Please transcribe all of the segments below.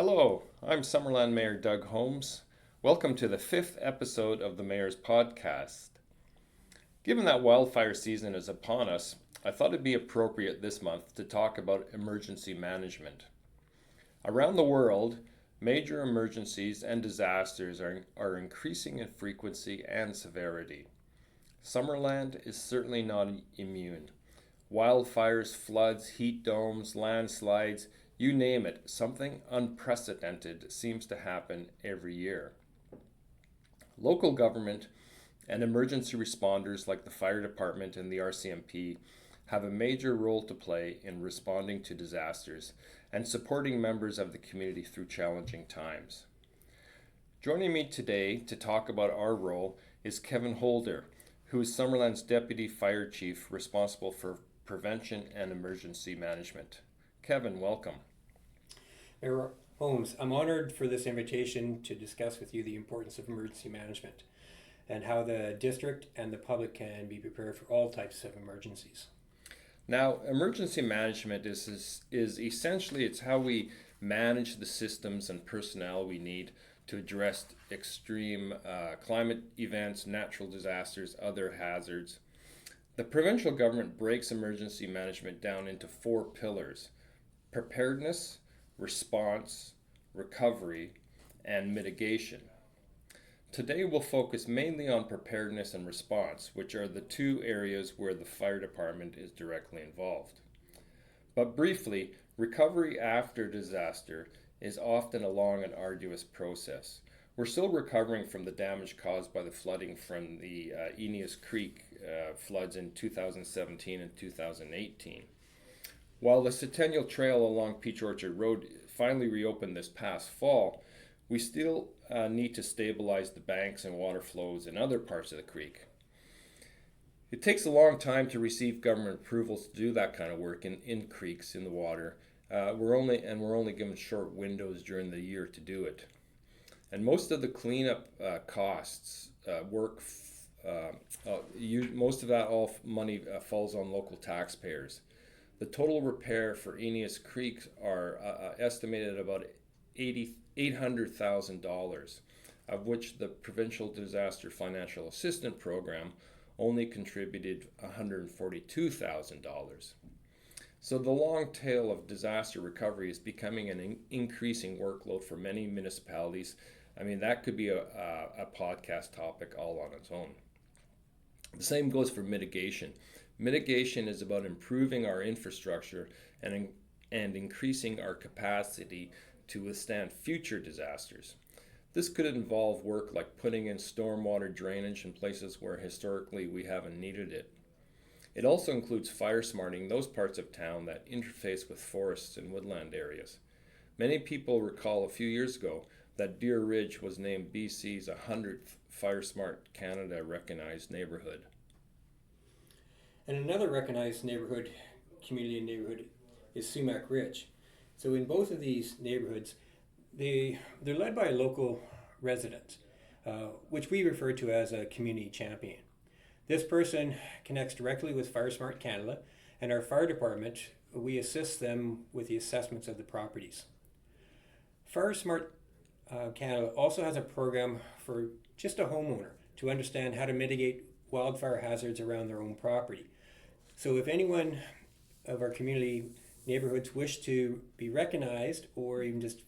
Hello, I'm Summerland Mayor Doug Holmes. Welcome to the fifth episode of the Mayor's Podcast. Given that wildfire season is upon us, I thought it'd be appropriate this month to talk about emergency management. Around the world, major emergencies and disasters are increasing in frequency and severity. Summerland is certainly not immune. Wildfires, floods, heat domes, landslides, you name it, something unprecedented seems to happen every year. Local government and emergency responders like the fire department and the RCMP have a major role to play in responding to disasters and supporting members of the community through challenging times. Joining me today to talk about our role is Kevin Holder, who is Summerland's Deputy Fire Chief responsible for prevention and emergency management. Kevin, welcome. Mayor Holmes, I'm honored for this invitation to discuss with you the importance of emergency management and how the district and the public can be prepared for all types of emergencies. Now, emergency management is essentially it's how we manage the systems and personnel we need to address extreme climate events, natural disasters, other hazards. The provincial government breaks emergency management down into four pillars: preparedness, response, recovery, and mitigation. Today we'll focus mainly on preparedness and response, which are the two areas where the fire department is directly involved. But briefly, recovery after disaster is often a long and arduous process. We're still recovering from the damage caused by the flooding from the Eneas Creek floods in 2017 and 2018. While the Centennial Trail along Peach Orchard Road finally reopened this past fall, we still need to stabilize the banks and water flows in other parts of the creek. It takes a long time to receive government approvals to do that kind of work in creeks in the water. We're only given short windows during the year to do it. And most of the cleanup costs most of that all money falls on local taxpayers. The total repair for Eneas Creek are estimated at about $800,000, of which the Provincial Disaster Financial Assistance Program only contributed $142,000. So the long tail of disaster recovery is becoming an increasing workload for many municipalities. I mean, that could be a podcast topic all on its own. The same goes for mitigation. Mitigation is about improving our infrastructure and increasing our capacity to withstand future disasters. This could involve work like putting in stormwater drainage in places where historically we haven't needed it. It also includes fire smarting those parts of town that interface with forests and woodland areas. Many people recall a few years ago that Deer Ridge was named BC's 100th Fire Smart Canada recognized neighborhood. And another recognized community neighborhood, is Sumac Ridge. So in both of these neighborhoods, they're led by a local resident, which we refer to as a community champion. This person connects directly with Fire Smart Canada, and our fire department, we assist them with the assessments of the properties. Fire Smart Canada also has a program for just a homeowner to understand how to mitigate wildfire hazards around their own property. So if anyone of our community neighborhoods wish to be recognized, or even just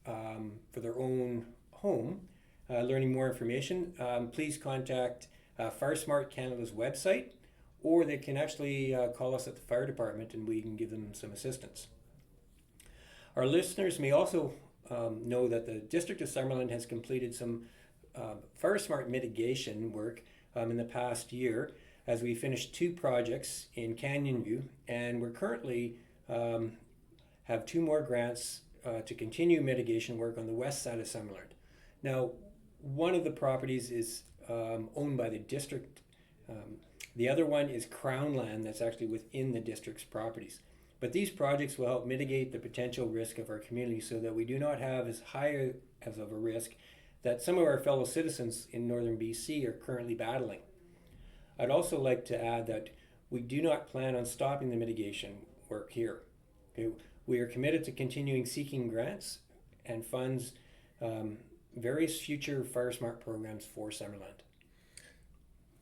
for their own home, learning more information, please contact Fire Smart Canada's website, or they can actually call us at the fire department and we can give them some assistance. Our listeners may also know that the District of Summerland has completed some Fire Smart mitigation work in the past year, as we finished two projects in Canyon View, and we're currently have two more grants to continue mitigation work on the west side of Summerland. Now, one of the properties is owned by the district. The other one is Crown land that's actually within the district's properties. But these projects will help mitigate the potential risk of our community so that we do not have as high of a risk that some of our fellow citizens in northern BC are currently battling. I'd also like to add that we do not plan on stopping the mitigation work here. Okay? We are committed to continuing seeking grants and funds various future Fire Smart programs for Summerland.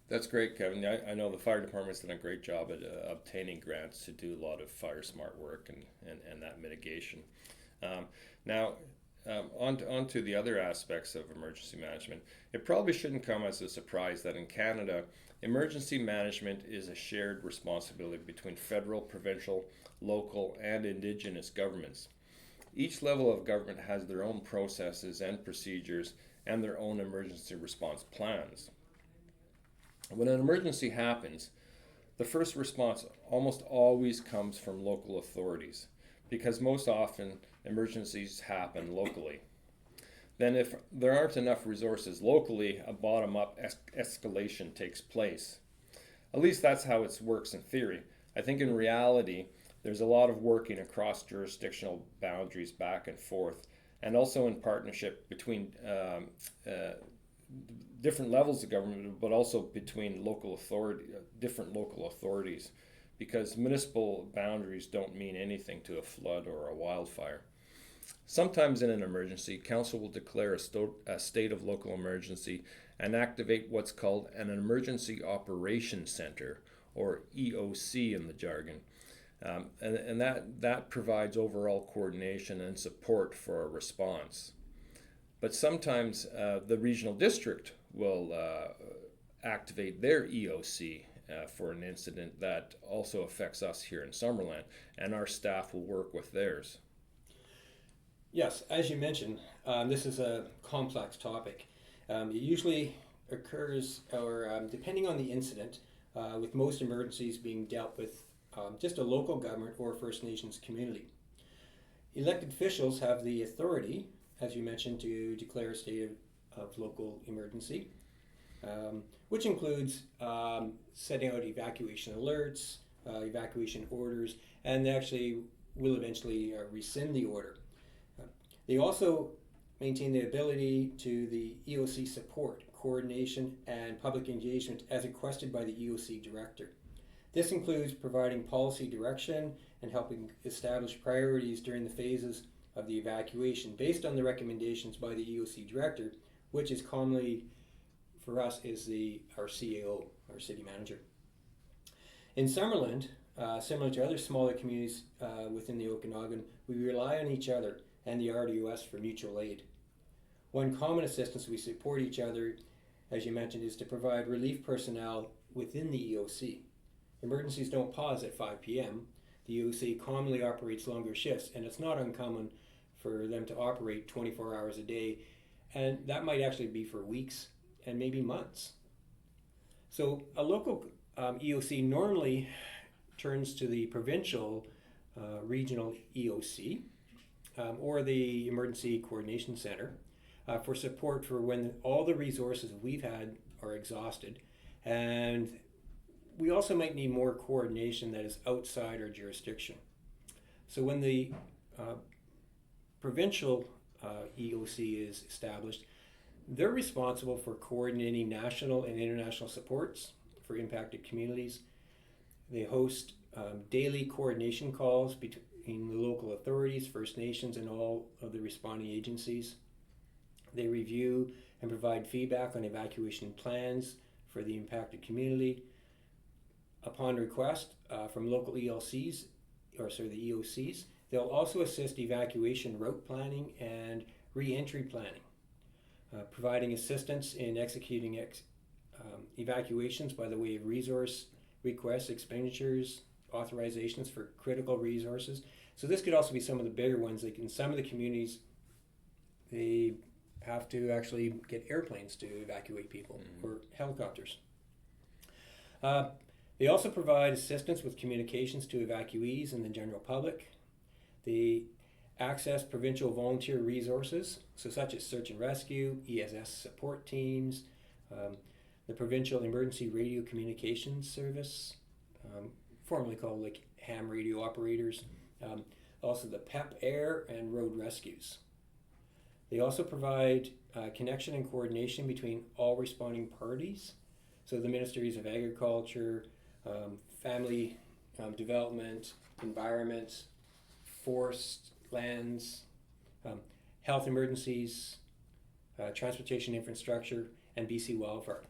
That's great, Kevin. I know the fire department's done a great job at obtaining grants to do a lot of fire smart work and that mitigation. Now, on to the other aspects of emergency management. It probably shouldn't come as a surprise that in Canada, emergency management is a shared responsibility between federal, provincial, local, and Indigenous governments. Each level of government has their own processes and procedures and their own emergency response plans. When an emergency happens, the first response almost always comes from local authorities because most often emergencies happen locally. Then if there aren't enough resources locally, a bottom-up escalation takes place. At least that's how it works in theory. I think in reality, there's a lot of working across jurisdictional boundaries back and forth, and also in partnership between different levels of government, but also between different local authorities, because municipal boundaries don't mean anything to a flood or a wildfire. Sometimes in an emergency, council will declare a state of local emergency and activate what's called an Emergency Operations Center, or EOC in the jargon. And that provides overall coordination and support for a response. But sometimes the regional district will activate their EOC for an incident that also affects us here in Summerland, and our staff will work with theirs. Yes, as you mentioned, this is a complex topic. It usually occurs, or depending on the incident, with most emergencies being dealt with just a local government or First Nations community. Elected officials have the authority, as you mentioned, to declare a state of local emergency, which includes setting out evacuation alerts, evacuation orders, and actually will eventually rescind the order. They also maintain the ability to the EOC support, coordination, and public engagement as requested by the EOC director. This includes providing policy direction and helping establish priorities during the phases of the evacuation based on the recommendations by the EOC director, which is commonly for us is our CAO, our city manager. In Summerland, similar to other smaller communities within the Okanagan, we rely on each other and the RDOS for mutual aid. One common assistance we support each other, as you mentioned, is to provide relief personnel within the EOC. Emergencies don't pause at 5 p.m. The EOC commonly operates longer shifts, and it's not uncommon for them to operate 24 hours a day, and that might actually be for weeks and maybe months. So a local EOC normally turns to the provincial regional EOC or the Emergency Coordination Center for support for when all the resources we've had are exhausted, and we also might need more coordination that is outside our jurisdiction. So when the provincial EOC is established, they're responsible for coordinating national and international supports for impacted communities. They host daily coordination calls between the local authorities, First Nations, and all of the responding agencies. They review and provide feedback on evacuation plans for the impacted community. Upon request from local the EOCs, they'll also assist evacuation route planning and re-entry planning, providing assistance in executing evacuations by the way of resource requests, expenditures, authorizations for critical resources. So this could also be some of the bigger ones. Like in some of the communities, they have to actually get airplanes to evacuate people or helicopters. They also provide assistance with communications to evacuees and the general public. They access provincial volunteer resources, so such as search and rescue, ESS support teams, the Provincial Emergency Radio Communications Service, formerly called like ham radio operators, also the PEP Air and road rescues. They also provide connection and coordination between all responding parties, so the Ministries of Agriculture, Family Development, Environment, Forest, Lands, health emergencies, transportation infrastructure, and BC wildfire.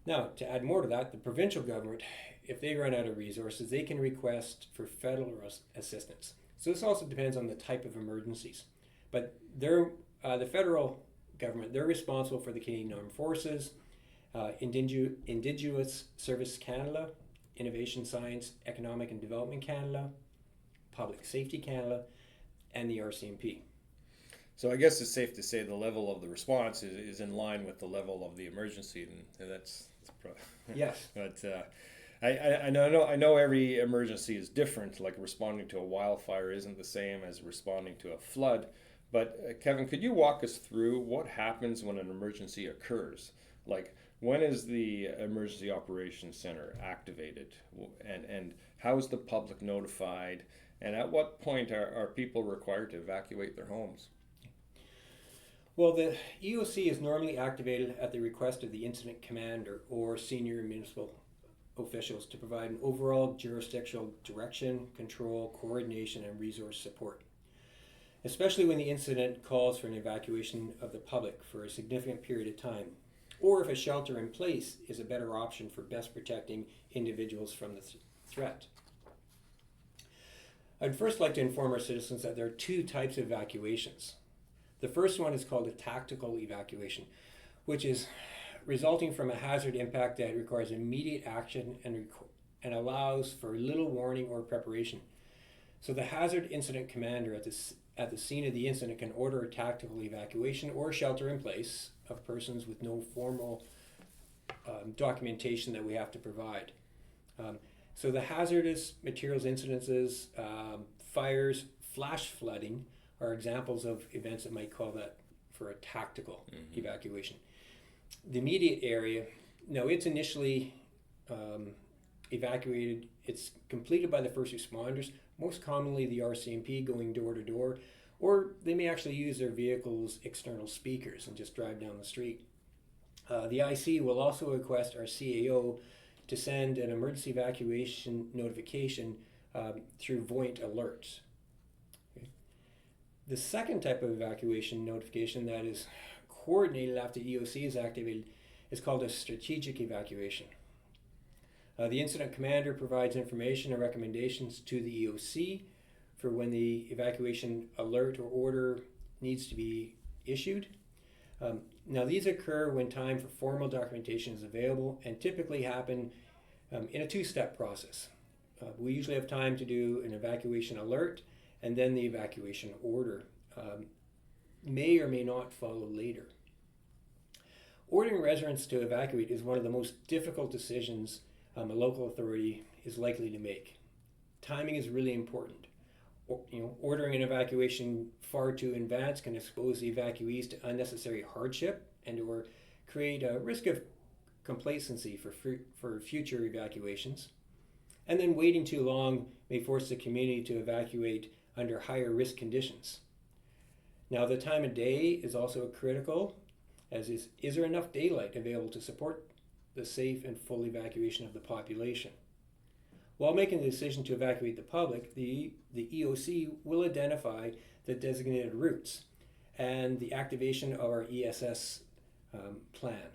Now, to add more to that, the provincial government, if they run out of resources, they can request for federal assistance. So this also depends on the type of emergencies. But the federal government, they're responsible for the Canadian Armed Forces, Indigenous Service Canada, Innovation Science, Economic and Development Canada, Public Safety Canada, and the RCMP. So I guess it's safe to say the level of the response is in line with the level of the emergency, and that's yes. But I know every emergency is different. Like responding to a wildfire isn't the same as responding to a flood. But Kevin, could you walk us through what happens when an emergency occurs? Like when is the Emergency Operations Center activated, and how is the public notified? And at what point are people required to evacuate their homes? Well, the EOC is normally activated at the request of the incident commander or senior municipal officials to provide an overall jurisdictional direction, control, coordination, and resource support, especially when the incident calls for an evacuation of the public for a significant period of time, or if a shelter in place is a better option for best protecting individuals from the threat. I'd first like to inform our citizens that there are two types of evacuations. The first one is called a tactical evacuation, which is resulting from a hazard impact that requires immediate action and allows for little warning or preparation. So the hazard incident commander at the scene of the incident can order a tactical evacuation or shelter in place of persons with no formal documentation that we have to provide. So the hazardous materials incidences, fires, flash flooding are examples of events that might call that for a tactical evacuation. The immediate area, no, it's initially evacuated. It's completed by the first responders, most commonly the RCMP going door to door, or they may actually use their vehicle's external speakers and just drive down the street. The IC will also request our CAO to send an emergency evacuation notification through Voint alerts. Okay. The second type of evacuation notification that is coordinated after EOC is activated is called a strategic evacuation. The incident commander provides information and recommendations to the EOC for when the evacuation alert or order needs to be issued. Now these occur when time for formal documentation is available and typically happen in a two-step process. We usually have time to do an evacuation alert and then the evacuation order may or may not follow later. Ordering residents to evacuate is one of the most difficult decisions a local authority is likely to make. Timing is really important. Ordering an evacuation far too in advance can expose the evacuees to unnecessary hardship and or create a risk of complacency for future evacuations. And then waiting too long may force the community to evacuate under higher risk conditions. Now the time of day is also critical, as is there enough daylight available to support the safe and full evacuation of the population. While making the decision to evacuate the public, the EOC will identify the designated routes and the activation of our ESS plan,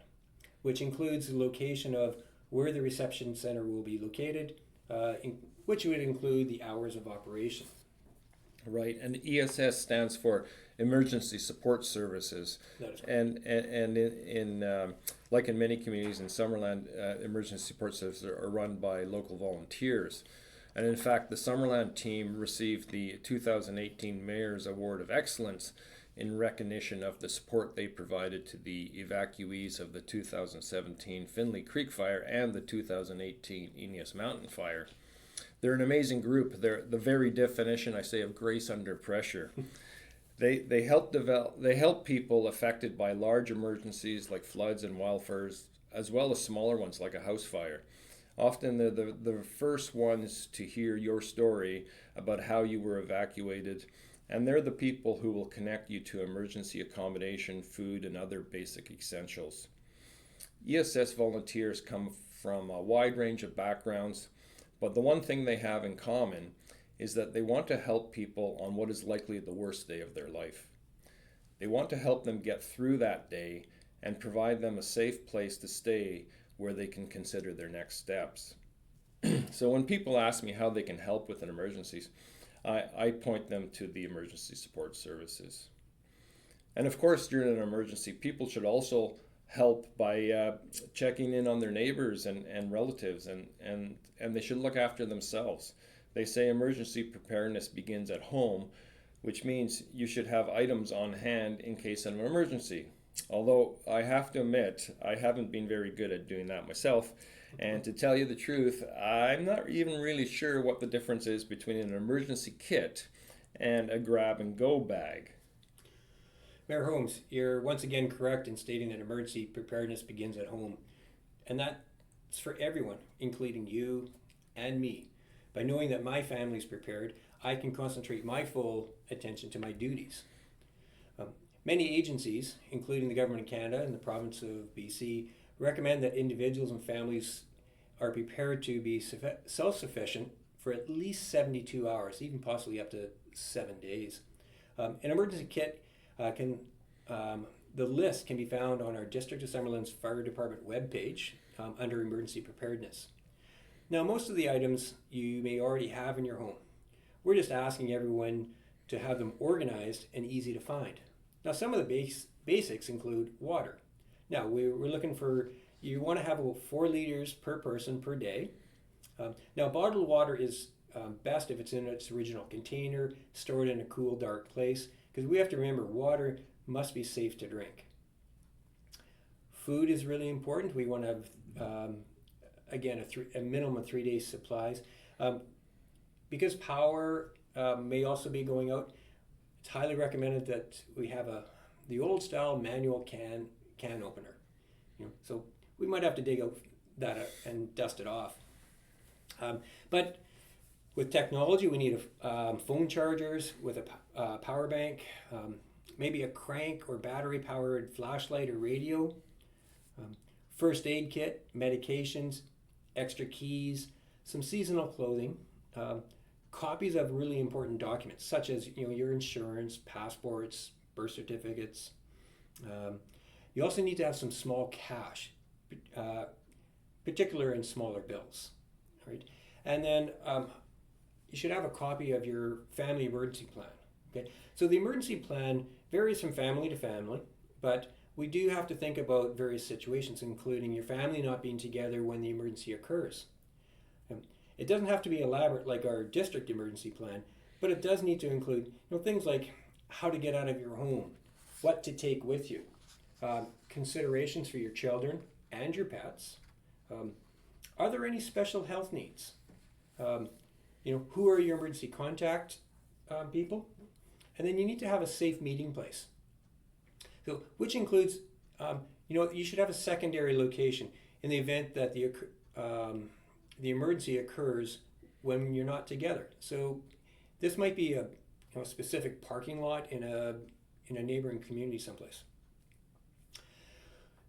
which includes the location of where the reception center will be located, which would include the hours of operation. Right, and ESS stands for Emergency Support Services. That is correct. And in like in many communities in Summerland, emergency support services are run by local volunteers. And in fact, the Summerland team received the 2018 Mayor's Award of Excellence in recognition of the support they provided to the evacuees of the 2017 Finley Creek Fire and the 2018 Eneas Mountain Fire. They're an amazing group. They're the very definition, I say, of grace under pressure. They help people affected by large emergencies like floods and wildfires, as well as smaller ones like a house fire. Often they're the first ones to hear your story about how you were evacuated, and they're the people who will connect you to emergency accommodation, food, and other basic essentials. ESS volunteers come from a wide range of backgrounds, but the one thing they have in common is that they want to help people on what is likely the worst day of their life. They want to help them get through that day and provide them a safe place to stay where they can consider their next steps. So when people ask me how they can help with an emergency, I point them to the emergency support services. And of course, during an emergency, people should also help by checking in on their neighbors and relatives, and they should look after themselves. They say emergency preparedness begins at home, which means you should have items on hand in case of an emergency. Although I have to admit, I haven't been very good at doing that myself. And to tell you the truth, I'm not even really sure what the difference is between an emergency kit and a grab-and-go bag. Mayor Holmes, you're once again correct in stating that emergency preparedness begins at home. And that's for everyone, including you and me. By knowing that my family's prepared, I can concentrate my full attention to my duties. Many agencies, including the Government of Canada and the Province of BC, recommend that individuals and families are prepared to be self-sufficient for at least 72 hours, even possibly up to 7 days. An emergency kit the list can be found on our District of Summerland's Fire Department webpage under Emergency Preparedness. Now, most of the items you may already have in your home. We're just asking everyone to have them organized and easy to find. Now, some of the basics include water. Now, we're looking for, you want to have about 4 liters per person per day. Now, bottled water is best if it's in its original container, stored in a cool, dark place, because we have to remember water must be safe to drink. Food is really important. We want to have, again, a minimum of 3 days supplies. Because power may also be going out, it's highly recommended that we have the old style manual can opener. So we might have to dig out that and dust it off. But with technology, we need phone chargers with a power bank, maybe a crank or battery-powered flashlight or radio, first aid kit, medications, extra keys, some seasonal clothing, copies of really important documents such as your insurance, passports, birth certificates. You also need to have some small cash, particular in smaller bills, right? And then you should have a copy of your family emergency plan. Okay, so the emergency plan varies from family to family, but we do have to think about various situations, including your family not being together when the emergency occurs. It doesn't have to be elaborate like our district emergency plan, but it does need to include things like how to get out of your home, what to take with you, considerations for your children and your pets. Are there any special health needs? Who are your emergency contact people? And then you need to have a safe meeting place. So, which includes, you should have a secondary location in the event that the emergency occurs when you're not together. So, this might be a specific parking lot in a neighboring community someplace.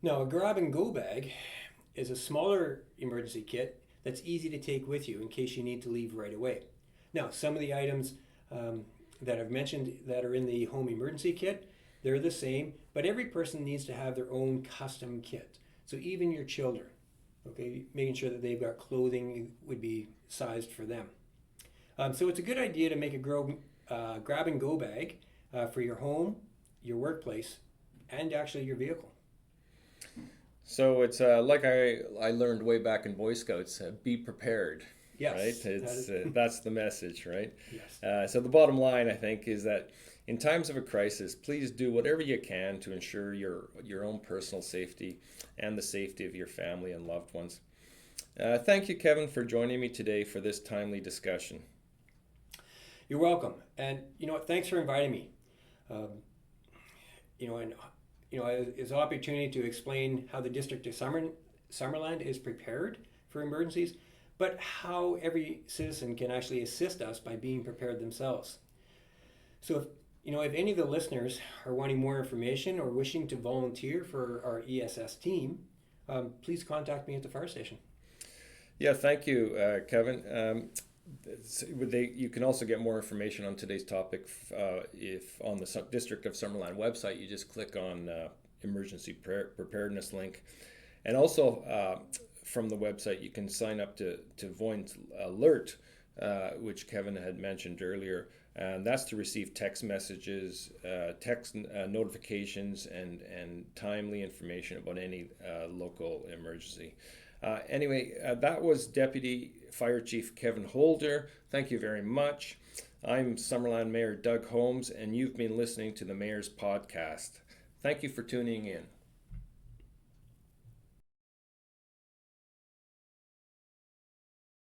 Now, a grab-and-go bag is a smaller emergency kit that's easy to take with you in case you need to leave right away. Now, some of the items that I've mentioned that are in the home emergency kit, they're the same, but every person needs to have their own custom kit. So even your children, okay, making sure that they've got clothing would be sized for them. So it's a good idea to make a grab-and-go bag for your home, your workplace, and actually your vehicle. So it's like I learned way back in Boy Scouts, be prepared. Yes. Right? That's the message, right? Yes. So the bottom line, I think, is that in times of a crisis, please do whatever you can to ensure your own personal safety and the safety of your family and loved ones. Thank you, Kevin, for joining me today for this timely discussion. You're welcome. And thanks for inviting me. It's an opportunity to explain how the District of Summerland is prepared for emergencies, but how every citizen can actually assist us by being prepared themselves. So if any of the listeners are wanting more information or wishing to volunteer for our ESS team, please contact me at the fire station. Yeah, thank you, Kevin. You can also get more information on today's topic if on the District of Summerland website you just click on emergency preparedness link, and also from the website you can sign up to Voign's Alert, which Kevin had mentioned earlier, and that's to receive text messages, text notifications, and timely information about any local emergency. Anyway, that was Deputy Fire Chief Kevin Holder. Thank you very much. I'm Summerland Mayor Doug Holmes, and you've been listening to the Mayor's Podcast. Thank you for tuning in.